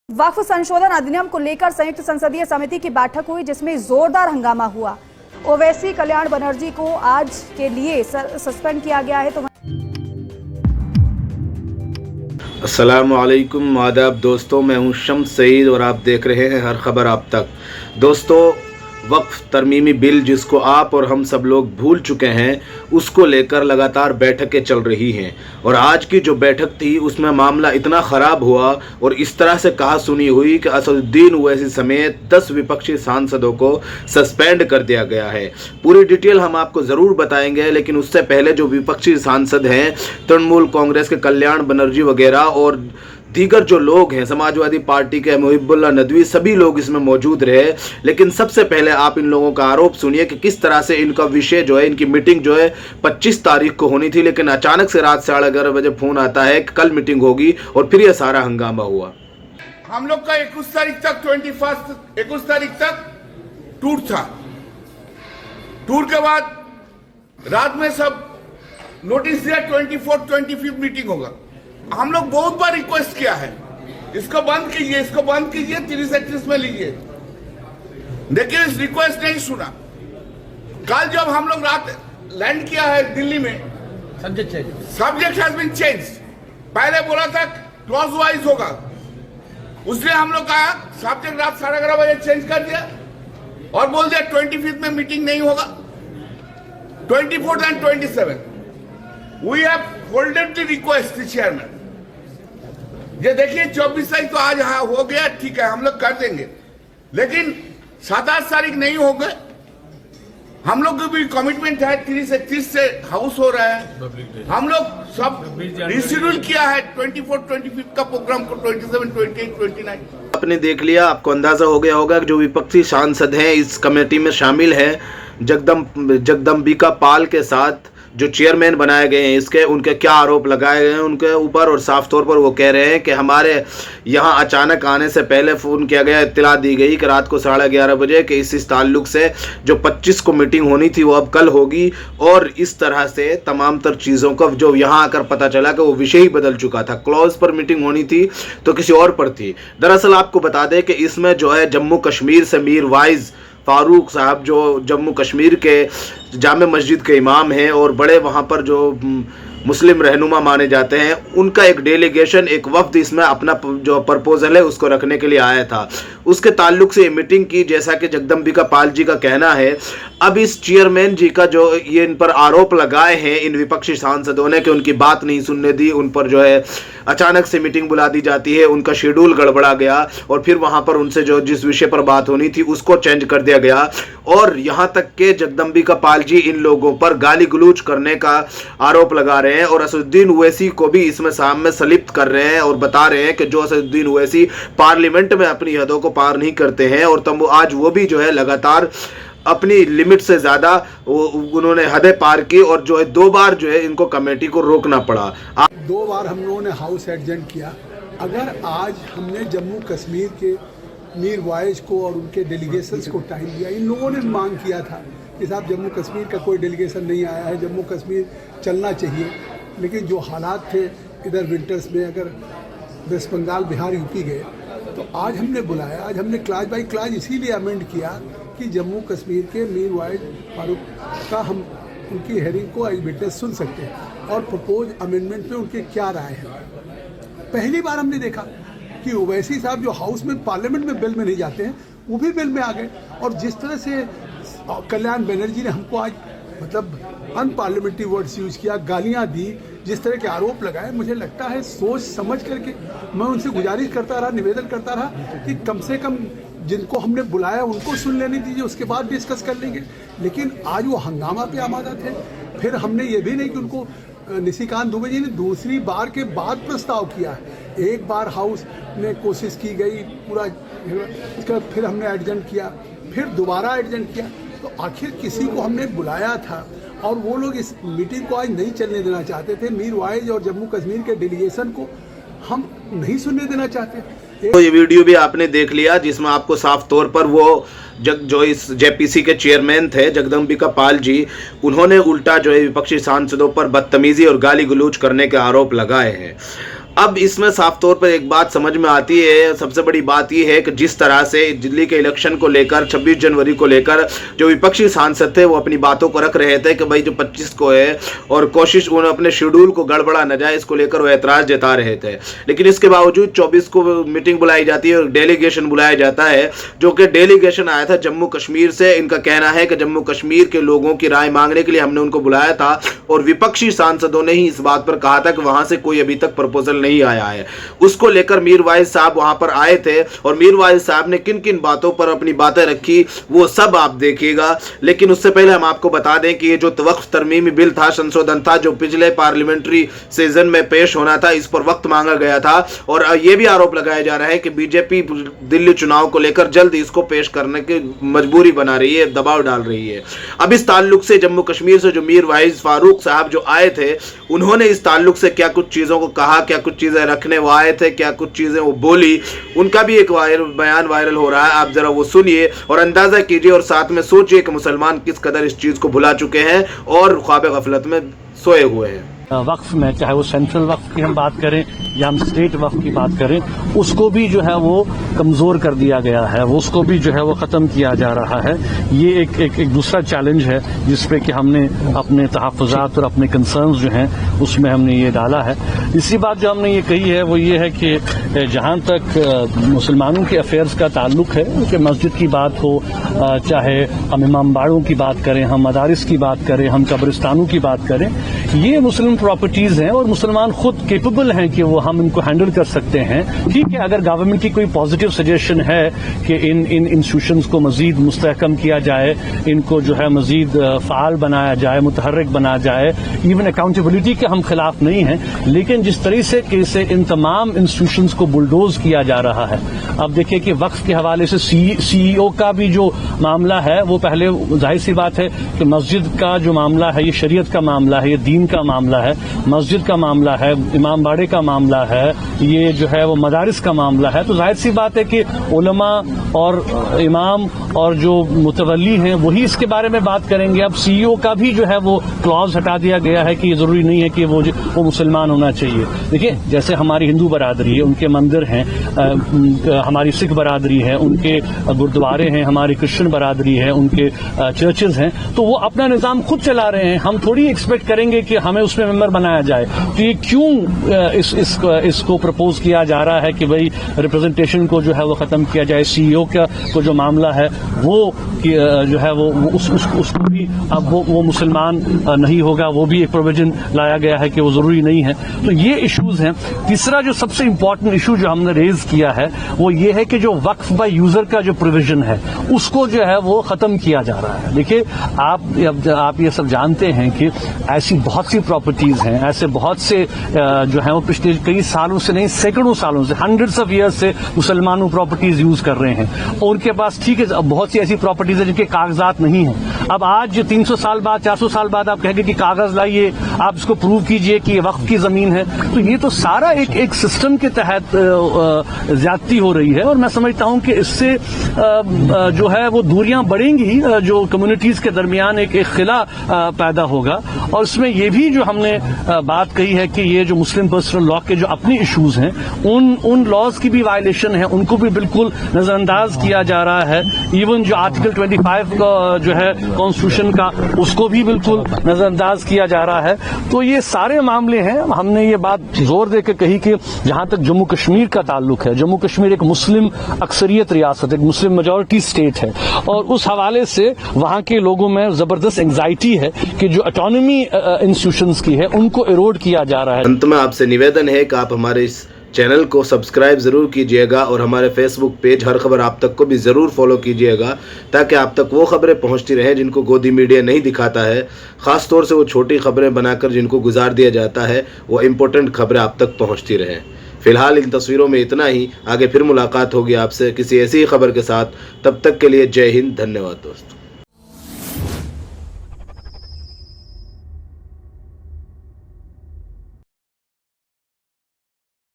वक्फ संशोधन अधिनियम को लेकर संयुक्त संसदीय समिति की बैठक हुई, जिसमें जोरदार हंगामा हुआ। ओवैसी कल्याण बनर्जी को आज के लिए सस्पेंड किया गया है। तो अस्सलामु अलैकुम, आदाब दोस्तों, मैं हूं शम्स सईद और आप देख रहे हैं हर खबर आप तक। दोस्तों, वक्फ तरमीमी बिल जिसको आप और हम सब लोग भूल चुके हैं, उसको लेकर लगातार बैठकें चल रही हैं और आज की जो बैठक थी उसमें मामला इतना ख़राब हुआ और इस तरह से कहा सुनी हुई कि असदुद्दीन ओवैसी समेत 10 विपक्षी सांसदों को सस्पेंड कर दिया गया है। पूरी डिटेल हम आपको ज़रूर बताएंगे, लेकिन उससे पहले जो विपक्षी सांसद हैं, तृणमूल कांग्रेस के कल्याण बनर्जी वगैरह और दीगर जो लोग हैं, समाजवादी पार्टी के मुहिबुल्लाह नदवी, सभी लोग इसमें मौजूद रहे। लेकिन सबसे पहले आप इन लोगों का आरोप सुनिए कि किस तरह से इनका विषय जो है, इनकी मीटिंग जो है 25 तारीख को होनी थी, लेकिन अचानक से रात 11:30 बजे फोन आता है कि कल मीटिंग होगी और फिर यह सारा हंगामा हुआ। हम लोग का 21 तारीख तक 21 तारीख तक टूर था। टूर के बाद रात में सब नोटिस दिया 24-25 मीटिंग होगा। हम लोग बहुत बार रिक्वेस्ट किया है, इसको बंद कीजिए, इसको बंद कीजिए, 30-31 में लीजिए, लेकिन इस रिक्वेस्ट नहीं सुना। कल जब हम लोग रात लैंड किया है दिल्ली में, सब्जेक्ट हैज बीन चेंज। पहले बोला था क्लॉज वाइज होगा, उसने हम लोग कहा सब्जेक्ट रात 11:30 बजे चेंज कर दिया और बोल दिया 25 में मीटिंग नहीं होगा, 24 and 27। We have folded the request the chairman. ये देखिए 24 तारीख तो आज हो गया, ठीक है, हम लोग कर देंगे, लेकिन 7-8 तारीख नहीं हो गए। हम लोग की भी कमिटमेंट है, 30-31 से हाउस हो रहा है। हम लोग सब रिशेड्यूल किया है 24-25 का प्रोग्राम को 27, 28, 29। आपने देख लिया, आपको अंदाजा हो गया होगा कि जो विपक्षी सांसद हैं इस कमेटी में शामिल हैं, जगदम्बिका पाल के साथ जो चेयरमैन बनाए गए हैं इसके, उनके क्या आरोप लगाए गए हैं उनके ऊपर। और साफ तौर पर वो कह रहे हैं कि हमारे यहाँ अचानक आने से पहले फ़ोन किया गया, इत्तला दी गई कि रात को 11:30 बजे कि इस ताल्लुक से जो 25 को मीटिंग होनी थी वो अब कल होगी। और इस तरह से तमाम तर चीज़ों का जो यहाँ आकर पता चला कि वो विषय ही बदल चुका था। क्लॉज पर मीटिंग होनी थी तो किसी और पर थी। दरअसल आपको बता दें कि इसमें जो है जम्मू कश्मीर से मीर वाइज फारूक साहब, जो जम्मू कश्मीर के जामे मस्जिद के इमाम हैं और बड़े वहाँ पर जो मुस्लिम रहनुमा माने जाते हैं, उनका एक डेलीगेशन, एक वफ्द इसमें अपना जो प्रपोजल है उसको रखने के लिए आया था। उसके ताल्लुक से ये मीटिंग की, जैसा कि जगदम्बिका पाल जी का कहना है। अब इस चेयरमैन जी का जो ये इन पर आरोप लगाए हैं इन विपक्षी सांसदों ने कि उनकी बात नहीं सुनने दी, उन पर जो है अचानक से मीटिंग बुला दी जाती है, उनका शेड्यूल गड़बड़ा गया और फिर वहाँ पर उनसे जो जिस विषय पर बात होनी थी उसको चेंज कर दिया गया। और यहाँ तक के जगदम्बिका पाल जी इन लोगों पर गाली गलौज करने का आरोप लगा रहे हैं और असदुद्दीन ओवैसी को भी इसमें सामने संलिप्त कर रहे हैं और बता रहे हैं कि जो असदुद्दीन ओवैसी पार्लियामेंट में अपनी हदों को पार नहीं करते हैं और तब आज वो भी जो है लगातार अपनी लिमिट से ज़्यादा उन्होंने हदें पार की और जो है 2 बार जो है इनको कमेटी को रोकना पड़ा। 2 बार हम लोगों ने हाउस एडजेंट किया। अगर आज हमने जम्मू कश्मीर के मीर वाइज को और उनके डेलीगेशंस को टाइम दिया, इन लोगों ने मांग किया था कि साहब जम्मू कश्मीर का कोई डेलीगेशन नहीं आया है, जम्मू कश्मीर चलना चाहिए, लेकिन जो हालात थे इधर विंटर्स में, अगर वेस्ट बंगाल, बिहार, यूपी गए, तो आज हमने बुलाया। आज हमने क्लास बाई क्लास इसीलिए अमेंड किया कि जम्मू कश्मीर के मीर वाइज फारूक का हम उनकी हेयरिंग को एज विटनेस सुन सकते हैं और प्रपोज अमेंडमेंट पे उनके क्या राय है। पहली बार हमने देखा कि ओवैसी साहब जो हाउस में, पार्लियामेंट में बिल में नहीं जाते हैं, वो भी बिल में आ गए। और जिस तरह से कल्याण बनर्जी ने हमको आज मतलब अनपार्लियामेंट्री वर्ड्स यूज़ किया, गालियाँ दी, जिस तरह के आरोप लगाए, मुझे लगता है सोच समझ करके मैं उनसे गुजारिश करता रहा, निवेदन करता रहा कि कम से कम जिनको हमने बुलाया उनको सुन लेने दीजिए, उसके बाद डिस्कस कर लेंगे। लेकिन आज वो हंगामा पे आमादा थे। फिर हमने ये भी नहीं कि उनको निशिकांत दुबे जी ने दूसरी बार के बाद प्रस्ताव किया है। एक बार हाउस में कोशिश की गई पूरा, इसका फिर हमने एडजेंट किया, फिर दोबारा एडजेंट किया। तो आखिर किसी को हमने बुलाया था और वो लोग इस मीटिंग को आज नहीं चलने देना चाहते थे। मीर वाइज और जम्मू कश्मीर के डेलीगेशन को हम नहीं सुनने देना चाहते। तो ये वीडियो भी आपने देख लिया जिसमें आपको साफ तौर पर वो जो इस जेपीसी के चेयरमैन थे जगदम्बिका पाल जी, उन्होंने उल्टा जो है विपक्षी सांसदों पर बदतमीजी और गाली गलौज करने के आरोप लगाए हैं। अब इसमें साफ तौर पर एक बात समझ में आती है, सबसे बड़ी बात यह है कि जिस तरह से दिल्ली के इलेक्शन को लेकर 26 जनवरी को लेकर जो विपक्षी सांसद थे वो अपनी बातों को रख रहे थे कि भाई जो 25 को है और कोशिश उन्हें अपने शेड्यूल को गड़बड़ा न जाए, इसको लेकर वो ऐतराज जता रहे थे। लेकिन इसके बावजूद 24 को मीटिंग बुलाई जाती है और डेलीगेशन बुलाया जाता है, जो कि डेलीगेशन आया था जम्मू कश्मीर से। इनका कहना है कि जम्मू कश्मीर के लोगों की राय मांगने के लिए हमने उनको बुलाया था और विपक्षी सांसदों ने ही इस बात पर कहा था कि वहां से कोई अभी तक प्रपोजल नहीं आया है। उसको लेकर मीर वाइज साहब वहां पर आए थे और मीर वाइज साहब ने किन किन बातों पर अपनी बातें रखी वो सब आप देखिएगा। लेकिन उससे पहले हम आपको बता दें कि ये जो वक्फ तरमीमी बिल था, संशोधन था, जो पिछले पार्लियामेंट्री सीजन में पेश होना था, इस पर वक्त मांगा गया था और यह भी आरोप लगाया जा रहा है कि बीजेपी दिल्ली चुनाव को लेकर जल्द इसको पेश करने की मजबूरी बना रही है, दबाव डाल रही है। अब इस ताल्लुक से जम्मू कश्मीर से जो मीर वाइज फारूक साहब जो आए थे, उन्होंने इस ताल्लुक से क्या कुछ चीजों को कहा, क्या कुछ चीजें रखने वो आए थे, क्या कुछ चीजें वो बोली, उनका भी एक बयान वायरल हो रहा है। आप जरा वो सुनिए और अंदाजा कीजिए और साथ में सोचिए कि मुसलमान किस कदर इस चीज को भुला चुके हैं और ख्वाब गफलत में सोए हुए हैं। वक्फ में, चाहे वो सेंट्रल वक्फ की हम बात करें या हम स्टेट वक्फ की बात करें, उसको भी जो है वो कमज़ोर कर दिया गया है, वो उसको भी जो है वो ख़त्म किया जा रहा है। ये एक दूसरा चैलेंज है जिस पे कि हमने अपने तहफ़्फ़ुज़ात और अपने कंसर्न्स जो हैं उसमें हमने ये डाला है। तीसरी बात जो हमने ये कही है वो ये है कि जहाँ तक मुसलमानों के अफेयर्स का ताल्लुक है, कि मस्जिद की बात हो, चाहे हम इमाम बाड़ों की बात करें, हम मदारिस की बात करें, हम कब्रिस्तानों की बात करें, ये मुस्लिम प्रॉपर्टीज हैं और मुसलमान खुद केपेबल हैं कि वो हम इनको हैंडल कर सकते हैं। ठीक है, अगर गवर्नमेंट की कोई पॉजिटिव सजेशन है कि इन इंस्टीट्यूशंस को मजीद मुस्तहकम किया जाए, इनको जो है मजीद फाल बनाया जाए, मुतहर्रिक बनाया जाए, इवन अकाउंटेबिलिटी के हम खिलाफ नहीं हैं, लेकिन जिस तरीके से इन तमाम इंस्टीट्यूशंस को बुलडोज किया जा रहा है। अब देखिए कि वक्फ के हवाले से सीईओ का भी जो मामला है वो पहले जाहिर सी बात है कि मस्जिद का जो मामला है ये शरीयत का मामला है, ये दीन का मामला है, मस्जिद का मामला है, इमाम बाड़े का मामला है, ये जो है वो मदारिस का मामला है। तो जाहिर सी बात है कि उलमा और इमाम और जो मुतवल्ली हैं वही इसके बारे में बात करेंगे। अब सीईओ का भी जो है वो क्लॉज हटा दिया गया है कि ये जरूरी नहीं है कि वो मुसलमान होना चाहिए। देखिए, जैसे हमारी हिंदू बरादरी है, उनके मंदिर हैं, हमारी सिख बरादरी है, उनके गुरुद्वारे हैं, हमारी क्रिश्चियन बरादरी है, उनके चर्चेज हैं, तो वो अपना निज़ाम खुद चला रहे हैं। हम थोड़ी एक्सपेक्ट करेंगे कि हमें उसमें मेंबर बनाया जाए। तो ये क्यों इसको प्रपोज किया जा रहा है कि भाई रिप्रेजेंटेशन को जो है वो खत्म किया जाए। सीईओ का को जो मामला है वो जो है वो उसको भी अब वो मुसलमान नहीं होगा, वो भी एक प्रोविजन लाया गया है कि वो जरूरी नहीं है। तो ये इश्यूज हैं। तीसरा जो सबसे इंपॉर्टेंट इशू जो हमने रेज किया है वो ये है कि जो वक्फ बाय यूजर का जो प्रोविजन है उसको जो है वो खत्म किया जा रहा है। देखिए, आप ये सब जानते हैं कि ऐसी बहुत सी प्रॉपर्टीज हैं, ऐसे बहुत से जो है वो पिछले कई सालों से नहीं सैकड़ों सालों से, हंड्रेड्स ऑफ ईयर्स से मुसलमानों प्रॉपर्टीज यूज कर रहे हैं और उनके पास ठीक है बहुत सी ऐसी प्रॉपर्टीज है जिनके कागजात नहीं हैं। अब आज 300 साल बाद 400 साल बाद आप कहेंगे कि कागज लाइए, आप इसको प्रूव कीजिए कि ये वक्फ की जमीन है, तो ये तो सारा एक सिस्टम के तहत ज्यादती हो रही है। और मैं समझता हूं कि इससे जो है वो दूरियां बढ़ेंगी, जो कम्युनिटीज के दरमियान एक खिला पैदा होगा। और इसमें ये भी जो हमने बात कही है कि ये जो मुस्लिम पर्सनल लॉ के जो अपनी इश्यूज हैं उन लॉज की भी वायलेशन है, उनको भी बिल्कुल नजरअंदाज किया जा रहा है। इवन जो आर्टिकल 25 का जो है कॉन्स्टिट्यूशन का, उसको भी बिल्कुल नजरअंदाज किया जा रहा है। तो ये सारे मामले हैं। हमने ये बात जोर देकर कही कि जहां तक जम्मू कश्मीर का ताल्लुक है, जम्मू कश्मीर एक मुस्लिम अक्सरियत रियासत, एक मुस्लिम मेजॉरिटी स्टेट है और उस हवाले से वहां के लोगों में जबरदस्त एंग्जाइटी है कि जो ऑटोनॉमी इंस्टीट्यूशंस की है उनको इरोड किया जा रहा है। अंत में आपसे निवेदन है कि आप हमारे इस चैनल को सब्सक्राइब ज़रूर कीजिएगा और हमारे फेसबुक पेज हर खबर आप तक को भी ज़रूर फॉलो कीजिएगा, ताकि आप तक वो खबरें पहुंचती रहें जिनको गोदी मीडिया नहीं दिखाता है। ख़ास तौर से वो छोटी खबरें बनाकर जिनको गुजार दिया जाता है, वो इम्पोर्टेंट खबरें आप तक पहुंचती रहें। फिलहाल इन तस्वीरों में इतना ही। आगे फिर मुलाकात होगी आपसे किसी ऐसी ही खबर के साथ। तब तक के लिए जय हिंद, धन्यवाद दोस्तों।